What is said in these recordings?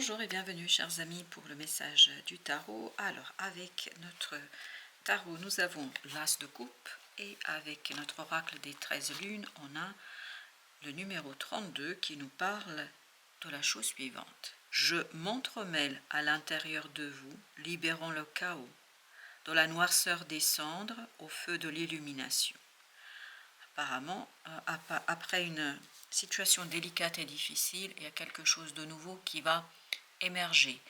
Bonjour et bienvenue chers amis pour le message du tarot. Alors avec notre tarot nous avons l'As de coupe et avec notre oracle des 13 lunes on a le numéro 32 qui nous parle de la chose suivante. Je m'entremêle à l'intérieur de vous, libérant le chaos, de la noirceur des cendres au feu de l'illumination. Apparemment, après une situation délicate et difficile, il y a quelque chose de nouveau qui va émerger,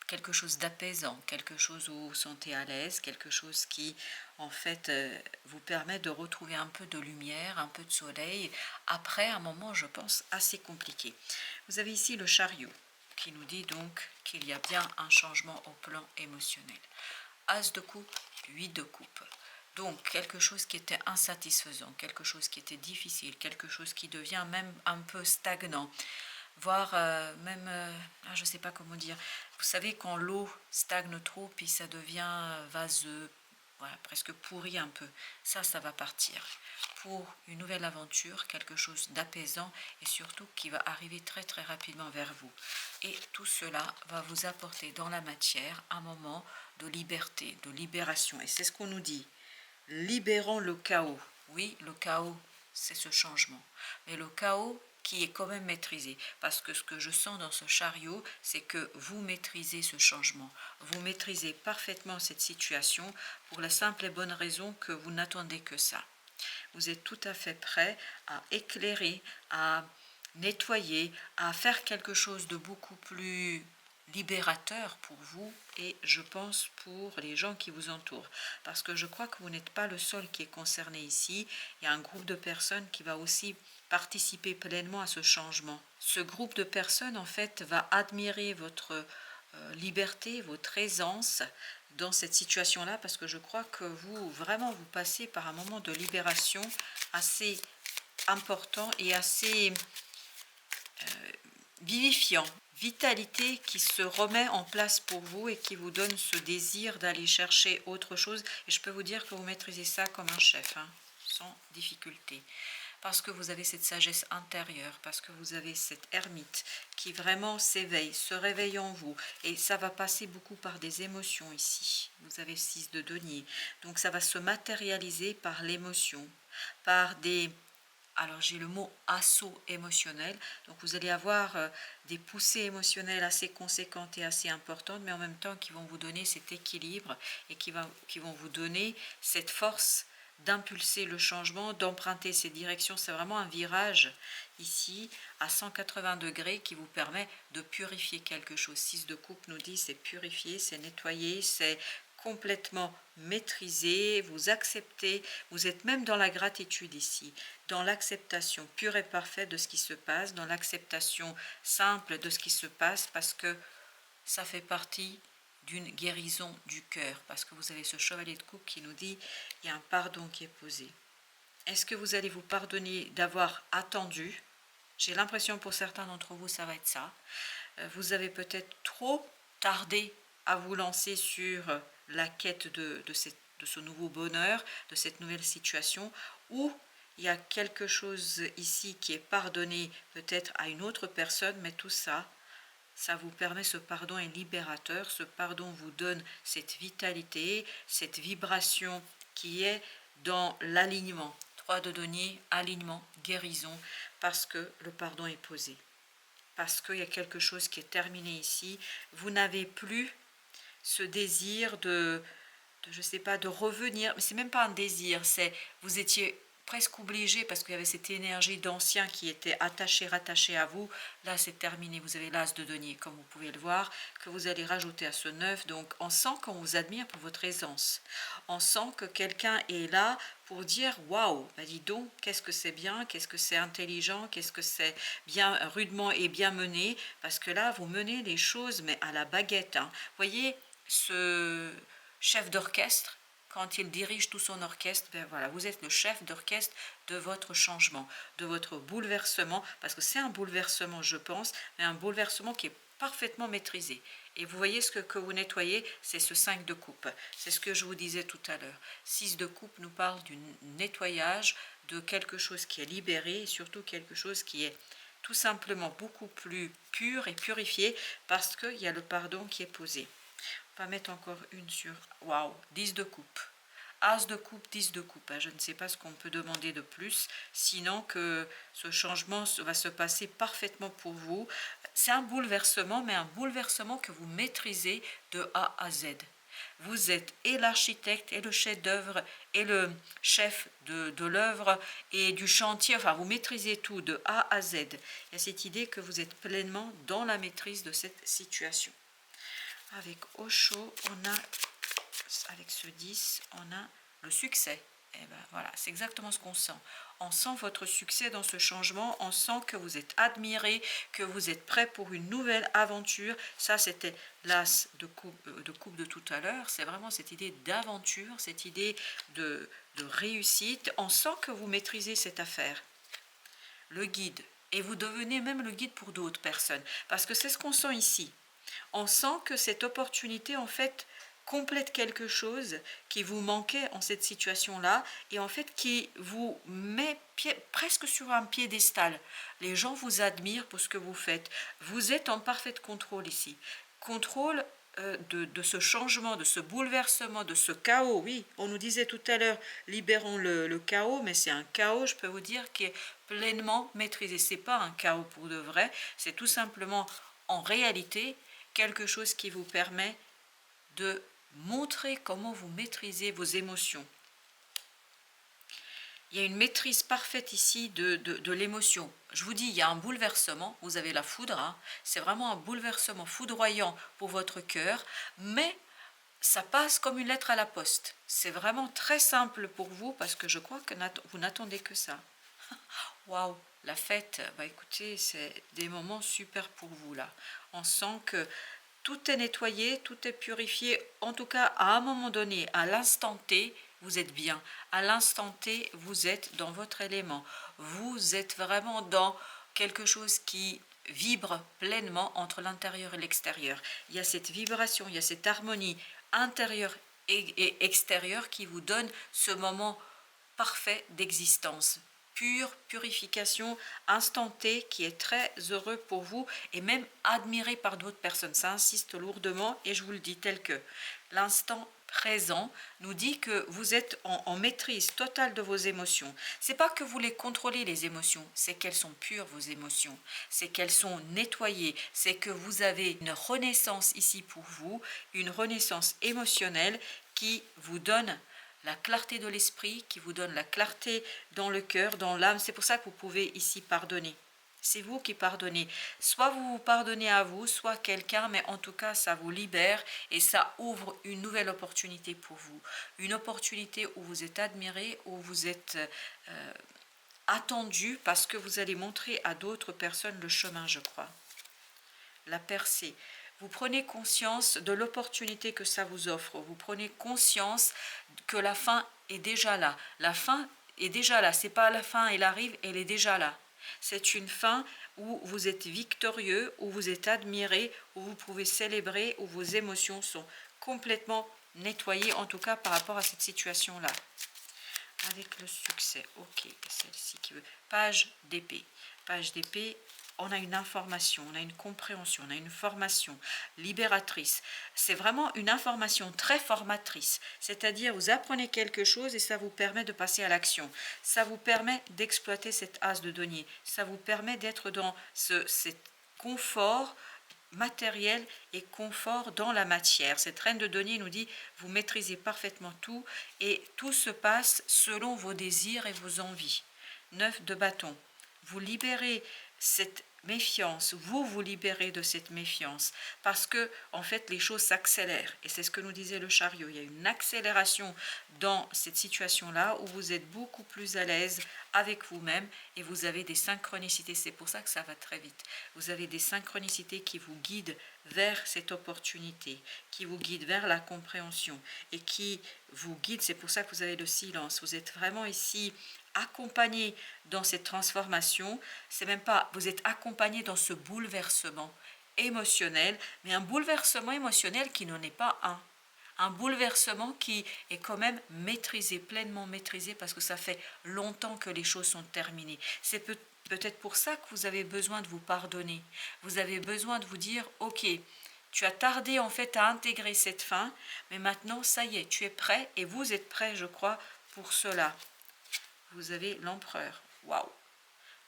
quelque chose d'apaisant, quelque chose où vous vous sentez à l'aise, quelque chose qui en fait vous permet de retrouver un peu de lumière, un peu de soleil, après un moment je pense assez compliqué. Vous avez ici le chariot qui nous dit donc qu'il y a bien un changement au plan émotionnel. As de coupe, 8 de coupe. Donc quelque chose qui était insatisfaisant, quelque chose qui était difficile, quelque chose qui devient même un peu stagnant, voire même, je ne sais pas comment dire, vous savez quand l'eau stagne trop, puis ça devient vaseux, voilà, presque pourri un peu, ça va partir. Pour une nouvelle aventure, quelque chose d'apaisant et surtout qui va arriver très très rapidement vers vous. Et tout cela va vous apporter dans la matière un moment de liberté, de libération. Et c'est ce qu'on nous dit. Libérons le chaos. Oui, le chaos, c'est ce changement. Mais le chaos qui est quand même maîtrisé. Parce que ce que je sens dans ce chariot, c'est que vous maîtrisez ce changement. Vous maîtrisez parfaitement cette situation pour la simple et bonne raison que vous n'attendez que ça. Vous êtes tout à fait prêt à éclairer, à nettoyer, à faire quelque chose de beaucoup plus libérateur pour vous et je pense pour les gens qui vous entourent. Parce que je crois que vous n'êtes pas le seul qui est concerné ici. Il y a un groupe de personnes qui va aussi participer pleinement à ce changement. Ce groupe de personnes, en fait, va admirer votre liberté, votre aisance dans cette situation-là, parce que je crois que vous, vraiment, vous passez par un moment de libération assez important et assez vivifiant. Vitalité qui se remet en place pour vous et qui vous donne ce désir d'aller chercher autre chose. Et je peux vous dire que vous maîtrisez ça comme un chef, hein, sans difficulté. Parce que vous avez cette sagesse intérieure, parce que vous avez cette ermite qui vraiment s'éveille, se réveille en vous. Et ça va passer beaucoup par des émotions ici. Vous avez 6 de denier. Donc ça va se matérialiser par l'émotion, par des... Alors j'ai le mot assaut émotionnel, donc vous allez avoir des poussées émotionnelles assez conséquentes et assez importantes, mais en même temps qui vont vous donner cet équilibre et qui vont vous donner cette force d'impulser le changement, d'emprunter ces directions. C'est vraiment un virage ici à 180 degrés qui vous permet de purifier quelque chose. 6 de coupe nous dit c'est purifier, c'est nettoyer, c'est complètement maîtrisé, vous acceptez, vous êtes même dans la gratitude ici, dans l'acceptation pure et parfaite de ce qui se passe, dans l'acceptation simple de ce qui se passe, parce que ça fait partie d'une guérison du cœur, parce que vous avez ce chevalier de coupe qui nous dit il y a un pardon qui est posé. Est-ce que vous allez vous pardonner d'avoir attendu? J'ai l'impression pour certains d'entre vous ça va être ça. Vous avez peut-être trop tardé à vous lancer sur la quête de ce nouveau bonheur, de cette nouvelle situation, ou il y a quelque chose ici qui est pardonné peut-être à une autre personne, mais tout ça, ça vous permet, ce pardon est libérateur, ce pardon vous donne cette vitalité, cette vibration qui est dans l'alignement. 3 de denier, alignement, guérison, parce que le pardon est posé. Parce qu'il y a quelque chose qui est terminé ici. Vous n'avez plus ce désir je sais pas, de revenir. Mais c'est même pas un désir, c'est vous étiez presque obligé parce qu'il y avait cette énergie d'ancien qui était rattachée à vous. Là, c'est terminé. Vous avez l'as de denier, comme vous pouvez le voir, que vous allez rajouter à ce 9. Donc, on sent qu'on vous admire pour votre aisance. On sent que quelqu'un est là pour dire waouh, bah dis donc, qu'est-ce que c'est bien, qu'est-ce que c'est intelligent, qu'est-ce que c'est bien rudement et bien mené, parce que là, vous menez les choses, mais à la baguette. Hein. Voyez, ce chef d'orchestre, quand il dirige tout son orchestre, ben voilà, vous êtes le chef d'orchestre de votre changement, de votre bouleversement, parce que c'est un bouleversement, je pense, mais un bouleversement qui est parfaitement maîtrisé. Et vous voyez ce que vous nettoyez, c'est ce 5 de coupe. C'est ce que je vous disais tout à l'heure. 6 de coupe nous parle du nettoyage de quelque chose qui est libéré, et surtout quelque chose qui est tout simplement beaucoup plus pur et purifié parce qu'il y a le pardon qui est posé. On va mettre encore une sur, waouh, 10 de coupe. As de coupe, 10 de coupe. Je ne sais pas ce qu'on peut demander de plus, sinon que ce changement va se passer parfaitement pour vous. C'est un bouleversement, mais un bouleversement que vous maîtrisez de A à Z. Vous êtes et l'architecte, et le chef d'œuvre, et le chef de l'œuvre, et du chantier. Enfin, vous maîtrisez tout de A à Z. Il y a cette idée que vous êtes pleinement dans la maîtrise de cette situation. Avec Osho, on a, avec ce 10, on a le succès. Et ben voilà, c'est exactement ce qu'on sent. On sent votre succès dans ce changement, on sent que vous êtes admiré, que vous êtes prêt pour une nouvelle aventure. Ça, c'était l'as de coupe de tout à l'heure. C'est vraiment cette idée d'aventure, cette idée de réussite. On sent que vous maîtrisez cette affaire. Le guide. Et vous devenez même le guide pour d'autres personnes. Parce que c'est ce qu'on sent ici. On sent que cette opportunité, en fait, complète quelque chose qui vous manquait en cette situation-là et en fait qui vous met presque sur un piédestal. Les gens vous admirent pour ce que vous faites. Vous êtes en parfait contrôle ici. Contrôle de ce changement, de ce bouleversement, de ce chaos. Oui, on nous disait tout à l'heure, libérons le chaos, mais c'est un chaos, je peux vous dire, qui est pleinement maîtrisé. C'est pas un chaos pour de vrai, c'est tout simplement, en réalité, quelque chose qui vous permet de montrer comment vous maîtrisez vos émotions. Il y a une maîtrise parfaite ici de l'émotion. Je vous dis, il y a un bouleversement, vous avez la foudre, hein, c'est vraiment un bouleversement foudroyant pour votre cœur, mais ça passe comme une lettre à la poste. C'est vraiment très simple pour vous parce que je crois que vous n'attendez que ça. Waouh, la fête, bah écoutez, c'est des moments super pour vous là. On sent que tout est nettoyé, tout est purifié. En tout cas, à un moment donné, à l'instant T, vous êtes bien. À l'instant T, vous êtes dans votre élément. Vous êtes vraiment dans quelque chose qui vibre pleinement entre l'intérieur et l'extérieur. Il y a cette vibration, il y a cette harmonie intérieure et extérieure qui vous donne ce moment parfait d'existence. Pure purification instantée qui est très heureux pour vous et même admiré par d'autres personnes. Ça insiste lourdement et je vous le dis tel que l'instant présent nous dit que vous êtes en maîtrise totale de vos émotions. C'est pas que vous les contrôlez les émotions, c'est qu'elles sont pures vos émotions, c'est qu'elles sont nettoyées, c'est que vous avez une renaissance ici pour vous, une renaissance émotionnelle qui vous donne la clarté de l'esprit, qui vous donne la clarté dans le cœur, dans l'âme. C'est pour ça que vous pouvez ici pardonner. C'est vous qui pardonnez. Soit vous vous pardonnez à vous, soit quelqu'un, mais en tout cas, ça vous libère et ça ouvre une nouvelle opportunité pour vous. Une opportunité où vous êtes admiré, où vous êtes attendu parce que vous allez montrer à d'autres personnes le chemin, je crois. La percée. Vous prenez conscience de l'opportunité que ça vous offre. Vous prenez conscience que la fin est déjà là. La fin est déjà là. C'est pas la fin, elle arrive, elle est déjà là. C'est une fin où vous êtes victorieux, où vous êtes admiré, où vous pouvez célébrer, où vos émotions sont complètement nettoyées, en tout cas par rapport à cette situation-là. Avec le succès. Ok, celle-ci qui veut. Page d'épée. Page d'épée. On a une information, on a une compréhension, on a une formation libératrice. C'est vraiment une information très formatrice. C'est-à-dire, vous apprenez quelque chose et ça vous permet de passer à l'action. Ça vous permet d'exploiter cette as de denier. Ça vous permet d'être dans cet confort matériel et confort dans la matière. Cette reine de denier nous dit, vous maîtrisez parfaitement tout et tout se passe selon vos désirs et vos envies. 9 de bâton. Vous libérez cette méfiance, vous libérez de cette méfiance parce que en fait les choses s'accélèrent et c'est ce que nous disait le chariot. Il y a une accélération dans cette situation là où vous êtes beaucoup plus à l'aise avec vous-même et vous avez des synchronicités. C'est pour ça que ça va très vite. Vous avez des synchronicités qui vous guident vers cette opportunité, qui vous guident vers la compréhension et qui vous guident. C'est pour ça que vous avez le silence. Vous êtes vraiment ici accompagné dans cette transformation. C'est même pas, vous êtes accompagné dans ce bouleversement émotionnel, mais un bouleversement émotionnel qui n'en est pas un. Un bouleversement qui est quand même maîtrisé, pleinement maîtrisé, parce que ça fait longtemps que les choses sont terminées. C'est peut-être pour ça que vous avez besoin de vous pardonner. Vous avez besoin de vous dire, ok, tu as tardé en fait à intégrer cette fin, mais maintenant, ça y est, tu es prêt, et vous êtes prêt, je crois, pour cela. Vous avez l'empereur. Waouh!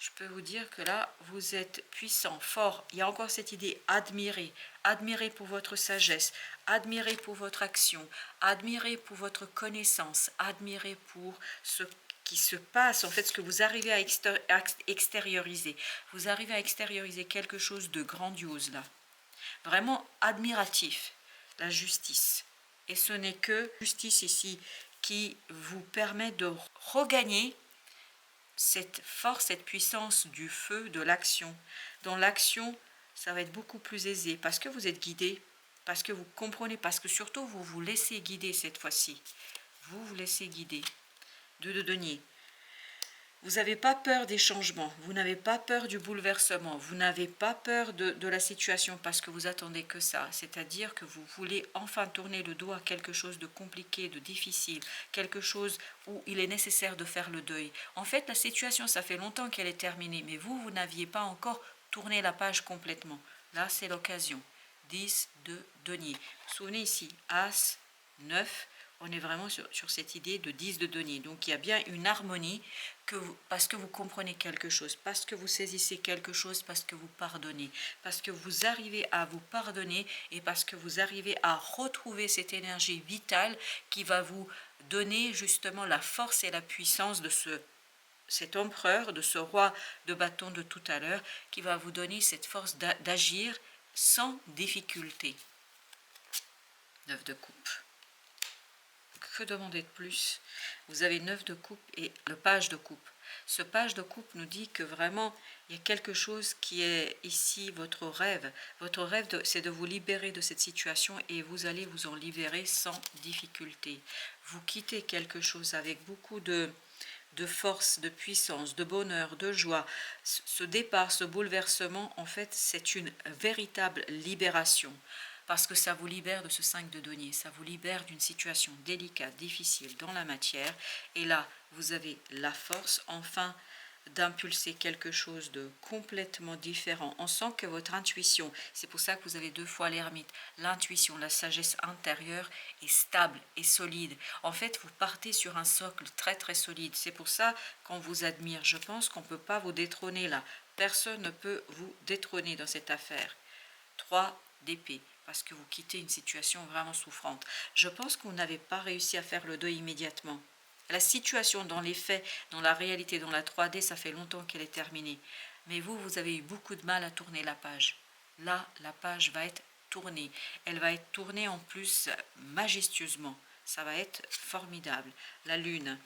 Je peux vous dire que là, vous êtes puissant, fort. Il y a encore cette idée, admirer. Admirer pour votre sagesse, admirer pour votre action, admirer pour votre connaissance, admirer pour ce qui se passe, en fait, ce que vous arrivez à extérioriser. Vous arrivez à extérioriser quelque chose de grandiose, là. Vraiment admiratif, la justice. Et ce n'est que justice ici qui vous permet de regagner cette force, cette puissance du feu, de l'action. Dans l'action, ça va être beaucoup plus aisé parce que vous êtes guidé, parce que vous comprenez, parce que surtout vous vous laissez guider cette fois-ci. Vous vous laissez guider. Deux de denier. Vous n'avez pas peur des changements, vous n'avez pas peur du bouleversement, vous n'avez pas peur de la situation parce que vous attendez que ça. C'est-à-dire que vous voulez enfin tourner le dos à quelque chose de compliqué, de difficile, quelque chose où il est nécessaire de faire le deuil. En fait, la situation, ça fait longtemps qu'elle est terminée, mais vous n'aviez pas encore tourné la page complètement. Là, c'est l'occasion. 10 de denier. Vous vous souvenez ici, As, 9. On est vraiment sur cette idée de 10 de denier. Donc il y a bien une harmonie parce que vous comprenez quelque chose, parce que vous saisissez quelque chose, parce que vous pardonnez, parce que vous arrivez à vous pardonner et parce que vous arrivez à retrouver cette énergie vitale qui va vous donner justement la force et la puissance de cet empereur, de ce roi de bâton de tout à l'heure, qui va vous donner cette force d'agir sans difficulté. 9 de coupe. Que demander de plus? Vous avez 9 de coupe et le page de coupe. Ce page de coupe nous dit que vraiment, il y a quelque chose qui est ici votre rêve. Votre rêve, c'est de vous libérer de cette situation et vous allez vous en libérer sans difficulté. Vous quittez quelque chose avec beaucoup de force, de puissance, de bonheur, de joie. Ce départ, ce bouleversement, en fait, c'est une véritable libération. Parce que ça vous libère de ce 5 de denier, ça vous libère d'une situation délicate, difficile dans la matière. Et là, vous avez la force, enfin, d'impulser quelque chose de complètement différent. On sent que votre intuition, c'est pour ça que vous avez 2 fois l'ermite, l'intuition, la sagesse intérieure est stable et solide. En fait, vous partez sur un socle très très solide. C'est pour ça qu'on vous admire. Je pense qu'on ne peut pas vous détrôner là. Personne ne peut vous détrôner dans cette affaire. 3 d'épée, parce que vous quittez une situation vraiment souffrante. Je pense que vous n'avez pas réussi à faire le deuil immédiatement. La situation dans les faits, dans la réalité, dans la 3D, ça fait longtemps qu'elle est terminée. Mais vous avez eu beaucoup de mal à tourner la page. Là, la page va être tournée. Elle va être tournée en plus majestueusement. Ça va être formidable. La lune.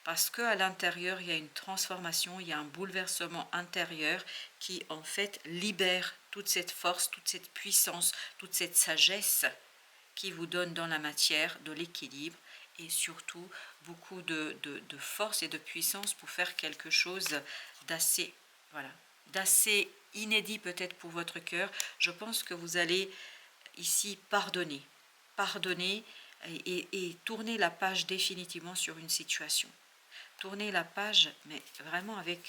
Parce qu'à l'intérieur, il y a une transformation, il y a un bouleversement intérieur qui, en fait, libère toute cette force, toute cette puissance, toute cette sagesse qui vous donne dans la matière de l'équilibre et surtout beaucoup de force et de puissance pour faire quelque chose d'assez, voilà, d'assez inédit peut-être pour votre cœur. Je pense que vous allez ici pardonner et tourner la page définitivement sur une situation. Tourner la page, mais vraiment avec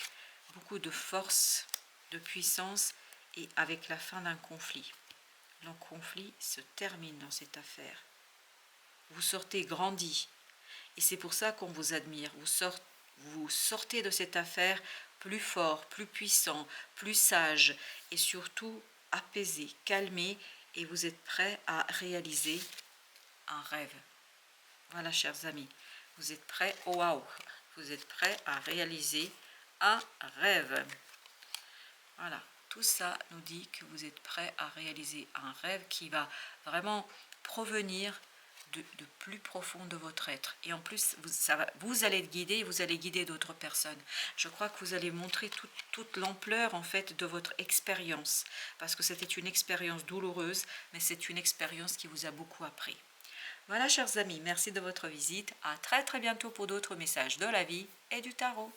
beaucoup de force, de puissance et avec la fin d'un conflit. Le conflit se termine dans cette affaire. Vous sortez grandi et c'est pour ça qu'on vous admire. Vous sortez de cette affaire plus fort, plus puissant, plus sage et surtout apaisé, calmé et vous êtes prêt à réaliser un rêve. Voilà, chers amis, vous êtes prêts, oh waouh, vous êtes prêts à réaliser un rêve. Voilà, tout ça nous dit que vous êtes prêts à réaliser un rêve qui va vraiment provenir de plus profond de votre être. Et en plus, vous allez être guidé, vous allez guider d'autres personnes. Je crois que vous allez montrer toute l'ampleur en fait de votre expérience. Parce que c'était une expérience douloureuse, mais c'est une expérience qui vous a beaucoup appris. Voilà, chers amis, merci de votre visite. À très très bientôt pour d'autres messages de la vie et du tarot.